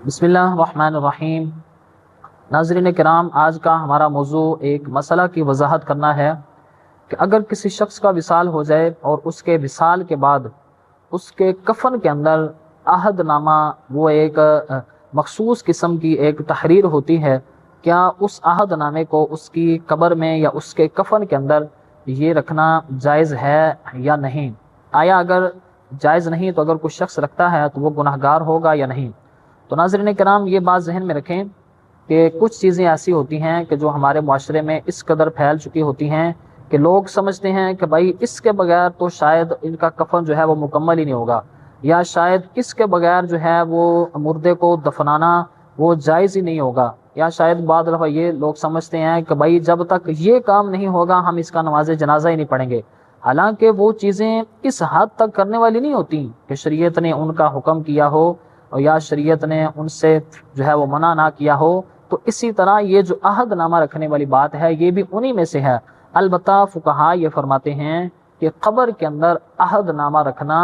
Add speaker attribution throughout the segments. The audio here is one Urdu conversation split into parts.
Speaker 1: بسم اللہ الرحمن الرحیم۔ ناظرین کرام، آج کا ہمارا موضوع ایک مسئلہ کی وضاحت کرنا ہے کہ اگر کسی شخص کا وصال ہو جائے اور اس کے وصال کے بعد اس کے کفن کے اندر عہد نامہ، وہ ایک مخصوص قسم کی ایک تحریر ہوتی ہے، کیا اس عہد نامے کو اس کی قبر میں یا اس کے کفن کے اندر یہ رکھنا جائز ہے یا نہیں؟ آیا اگر جائز نہیں تو اگر کوئی شخص رکھتا ہے تو وہ گناہگار ہوگا یا نہیں؟ تو ناظرین کرام، یہ بات ذہن میں رکھیں کہ کچھ چیزیں ایسی ہوتی ہیں کہ جو ہمارے معاشرے میں اس قدر پھیل چکی ہوتی ہیں کہ لوگ سمجھتے ہیں کہ بھائی اس کے بغیر تو شاید ان کا کفن جو ہے وہ مکمل ہی نہیں ہوگا، یا شاید اس کے بغیر جو ہے وہ مردے کو دفنانا وہ جائز ہی نہیں ہوگا، یا شاید بعض دفعہ یہ لوگ سمجھتے ہیں کہ بھائی جب تک یہ کام نہیں ہوگا ہم اس کا نماز جنازہ ہی نہیں پڑھیں گے۔ حالانکہ وہ چیزیں اس حد تک کرنے والی نہیں ہوتی کہ شریعت نے ان کا حکم کیا ہو اور یا شریعت نے ان سے جو ہے وہ منع نہ کیا ہو۔ تو اسی طرح یہ جو عہد نامہ رکھنے والی بات ہے یہ بھی انہی میں سے ہے۔ البتہ فقہا یہ فرماتے ہیں کہ قبر کے اندر عہد نامہ رکھنا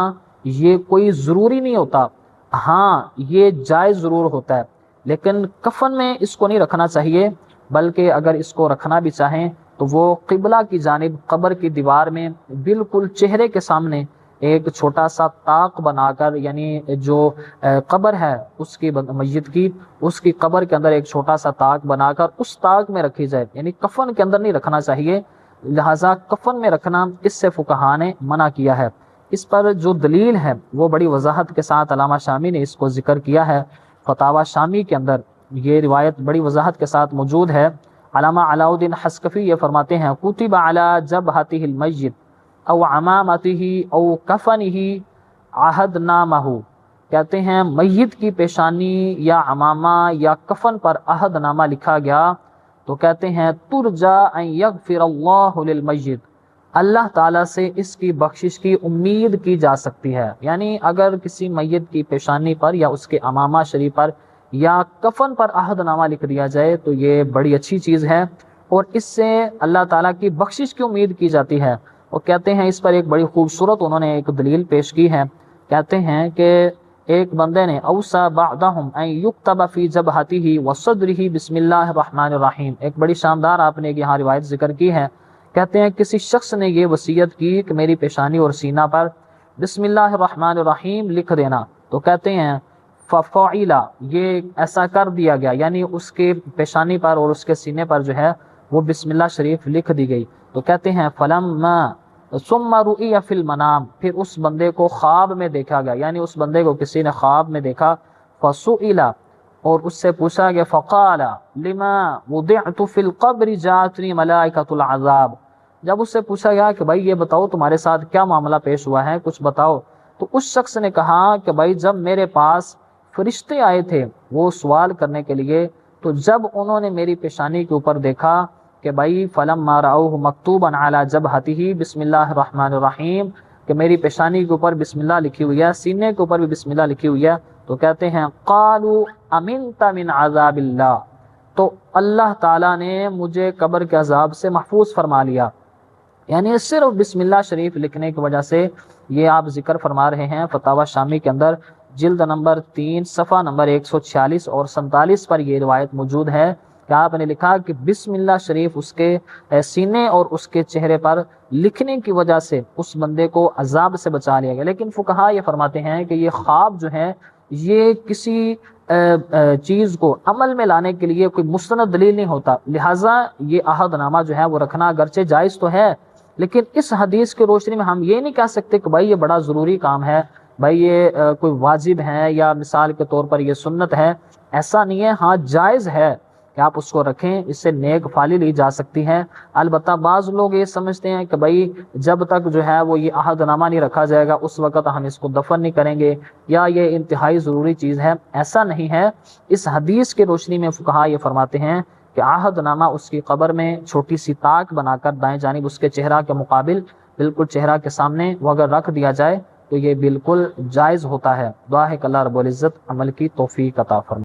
Speaker 1: یہ کوئی ضروری نہیں ہوتا، ہاں یہ جائز ضرور ہوتا ہے، لیکن کفن میں اس کو نہیں رکھنا چاہیے، بلکہ اگر اس کو رکھنا بھی چاہیں تو وہ قبلہ کی جانب قبر کی دیوار میں بالکل چہرے کے سامنے ایک چھوٹا سا طاق بنا کر، یعنی جو قبر ہے اس کی میت کی، اس کی قبر کے اندر ایک چھوٹا سا طاق بنا کر اس طاق میں رکھی جائے، یعنی کفن کے اندر نہیں رکھنا چاہیے۔ لہٰذا کفن میں رکھنا اس سے فقہا نے منع کیا ہے۔ اس پر جو دلیل ہے وہ بڑی وضاحت کے ساتھ علامہ شامی نے اس کو ذکر کیا ہے۔ فتاوی شامی کے اندر یہ روایت بڑی وضاحت کے ساتھ موجود ہے۔ علامہ علاء الدین حسکفی یہ فرماتے ہیں کتب علی جبہتہ المیت او عمامتہ او کفنہ عہد نامہ، کہتے ہیں میت کی پیشانی یا عمامہ یا کفن پر عہد نامہ لکھا گیا تو کہتے ہیں ترجا ان یغفر اللہ للمیت، اللہ تعالیٰ سے اس کی بخشش کی امید کی جا سکتی ہے۔ یعنی اگر کسی میت کی پیشانی پر یا اس کے عمامہ شریف پر یا کفن پر عہد نامہ لکھ دیا جائے تو یہ بڑی اچھی چیز ہے، اور اس سے اللہ تعالیٰ کی بخشش کی امید کی جاتی ہے۔ اور کہتے ہیں اس پر ایک بڑی خوبصورت انہوں نے ایک دلیل پیش کی ہے، کہتے ہیں کہ ایک بندے نے اوصى بعضهم ان يكتب في جبهته وصدره بسم اللہ الرحمن الرحیم، ایک بڑی شاندار آپ نے یہاں روایت ذکر کی ہے۔ کہتے ہیں کسی شخص نے یہ وصیت کی کہ میری پیشانی اور سینہ پر بسم اللہ الرحمن الرحیم لکھ دینا، تو کہتے ہیں ففعل، یہ ایسا کر دیا گیا، یعنی اس کے پیشانی پر اور اس کے سینے پر جو ہے وہ بسم اللہ شریف لکھ دی گئی۔ تو کہتے ہیں فلما ثم رؤی فی المنام، پھر اس بندے کو خواب میں دیکھا گیا، یعنی اس بندے کو کسی نے خواب میں دیکھا، فسئل، اور اس سے پوچھا گیا، فقال لما وضعت فی القبر جاءتنی ملائکۃ العذاب، جب اس سے پوچھا گیا کہ بھائی یہ بتاؤ تمہارے ساتھ کیا معاملہ پیش ہوا ہے، کچھ بتاؤ، تو اس شخص نے کہا کہ بھائی جب میرے پاس فرشتے آئے تھے وہ سوال کرنے کے لیے، تو جب انہوں نے میری پیشانی کے اوپر دیکھا کہ بھائی فلما رأوہ مکتوبا علی جبہتہ بسم اللہ الرحمن الرحیم، کہ میری پیشانی کے اوپر بسم اللہ لکھی ہوئی ہے، سینے کے اوپر بھی بسم اللہ لکھی ہوئی ہے، تو کہتے ہیں قالوا امنت من عذاب اللہ، تو اللہ تعالیٰ نے مجھے قبر کے عذاب سے محفوظ فرما لیا۔ یعنی صرف بسم اللہ شریف لکھنے کی وجہ سے، یہ آپ ذکر فرما رہے ہیں فتاوی شامی کے اندر جلد نمبر 3 صفحہ نمبر 146 اور 47 پر یہ روایت موجود ہے کہ آپ نے لکھا کہ بسم اللہ شریف اس کے سینے اور اس کے چہرے پر لکھنے کی وجہ سے اس بندے کو عذاب سے بچا لیا گیا۔ لیکن فقہا یہ فرماتے ہیں کہ یہ خواب جو ہے یہ کسی چیز کو عمل میں لانے کے لیے کوئی مستند دلیل نہیں ہوتا، لہٰذا یہ عہد نامہ جو ہے وہ رکھنا اگرچہ جائز تو ہے، لیکن اس حدیث کی روشنی میں ہم یہ نہیں کہہ سکتے کہ بھائی یہ بڑا ضروری کام ہے، بھائی یہ کوئی واجب ہے یا مثال کے طور پر یہ سنت ہے، ایسا نہیں ہے۔ ہاں جائز ہے کہ آپ اس کو رکھیں، اس سے نیک فالی لی جا سکتی ہے۔ البتہ بعض لوگ یہ سمجھتے ہیں کہ بھائی جب تک جو ہے وہ یہ عہد نامہ نہیں رکھا جائے گا اس وقت ہم اس کو دفن نہیں کریں گے، یا یہ انتہائی ضروری چیز ہے، ایسا نہیں ہے۔ اس حدیث کی روشنی میں فقہا یہ فرماتے ہیں کہ عہد نامہ اس کی قبر میں چھوٹی سی طاق بنا کر دائیں جانب اس کے چہرہ کے مقابل بالکل چہرہ کے سامنے وہ اگر رکھ دیا جائے تو یہ بالکل جائز ہوتا ہے۔ دعا ہے کہ اللہ رب العزت عمل کی توفیق عطا فرمائے۔